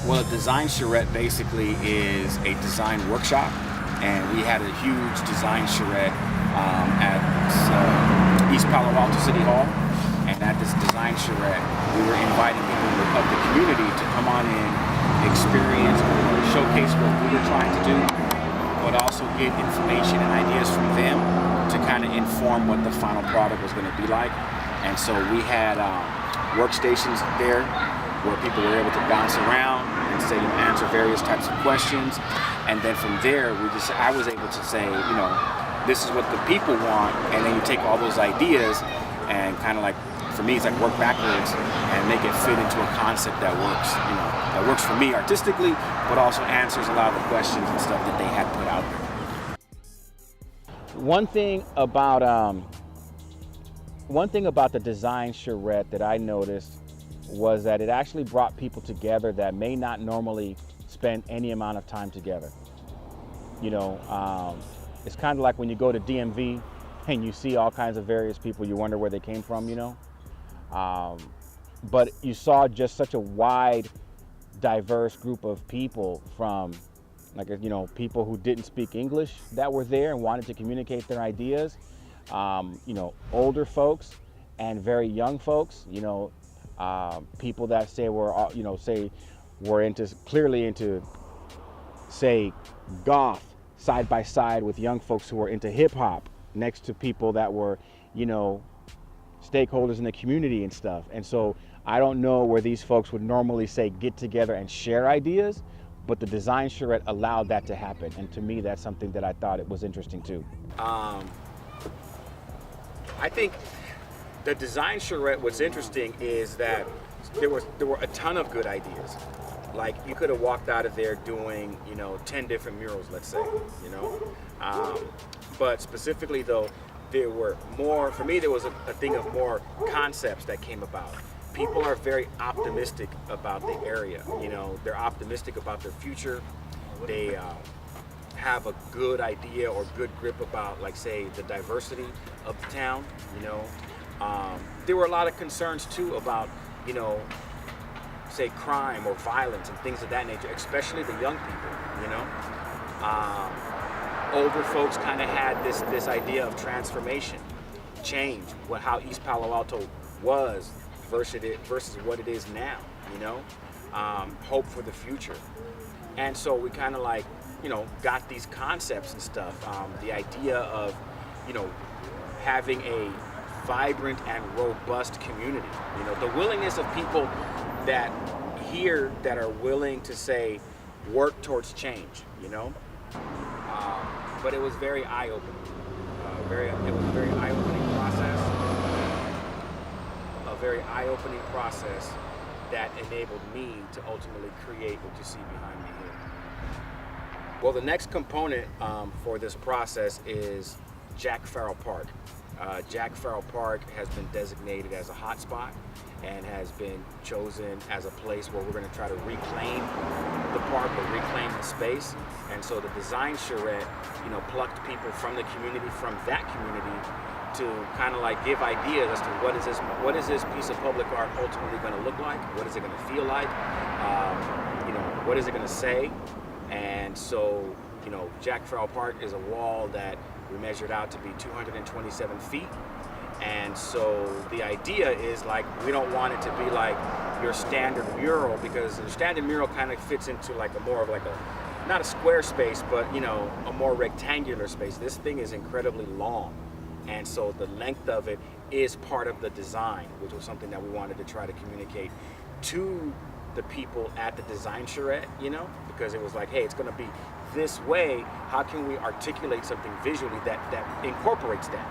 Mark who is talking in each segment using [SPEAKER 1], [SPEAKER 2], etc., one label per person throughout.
[SPEAKER 1] Well, a design charrette basically is a design workshop, and we had a huge design charrette at East Palo Alto City Hall. And at this design charrette, we were inviting people of the community to come on in, experience or showcase what we were trying to do, but also get information and ideas from them to kind of inform what the final product was going to be like. And so we had workstations there where people were able to bounce around and say, answer various types of questions. And then from there, I was able to say, this is what the people want. And then you take all those ideas and kind of like, for me, it's like work backwards and make it fit into a concept that works, that works for me artistically, but also answers a lot of the questions and stuff that they had put out there. One thing about the design charrette that I noticed was that it actually brought people together that may not normally spend any amount of time together. It's kind of like when you go to DMV and you see all kinds of various people, you wonder where they came from, but you saw just such a wide, diverse group of people from, people who didn't speak English that were there and wanted to communicate their ideas, older folks and very young folks, people that were clearly into, say, goth, side by side with young folks who were into hip hop, next to people that were, stakeholders in the community and stuff. And so I don't know where these folks would normally say get together and share ideas, but the design charrette allowed that to happen. And to me, that's something that I thought it was interesting too. I think the design charrette, what's interesting is that there were a ton of good ideas. Like, you could have walked out of there doing, 10 different murals, let's say, but specifically though, there were more, for me, there was a thing of more concepts that came about. People are very optimistic about the area, they're optimistic about their future. They have a good idea or good grip about, like, say, the diversity of the town, There were a lot of concerns too about, say, crime or violence and things of that nature, especially the young people, Older folks kind of had this idea of transformation, change, how East Palo Alto was versus what it is now, hope for the future. And so we kind of got these concepts and stuff, the idea of, having a vibrant and robust community, the willingness of people that here that are willing to, say, work towards change, but it was very eye-opening. It was a very eye-opening process. A very eye-opening process that enabled me to ultimately create what you see behind me here. Well, the next component for this process is Jack Farrell Park. Jack Farrell Park has been designated as a hotspot and has been chosen as a place where we're going to try to reclaim the park or reclaim the space. And so the design charrette, plucked people from the community, from that community, to kind of give ideas as to what is this piece of public art ultimately going to look like? What is it going to feel like? What is it going to say? And so, Jack Farrell Park is a wall that we measured out to be 227 feet. And so the idea is, we don't want it to be like your standard mural, because the standard mural kind of fits into not a square space, but a more rectangular space. This thing is incredibly long. And so the length of it is part of the design, which was something that we wanted to try to communicate to the people at the design charrette, because it was like, hey, it's going to be this way. How can we articulate something visually that incorporates that?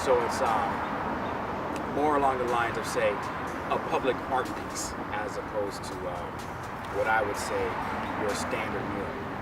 [SPEAKER 1] So it's more along the lines of, say, a public art piece, as opposed to what I would say your standard mural.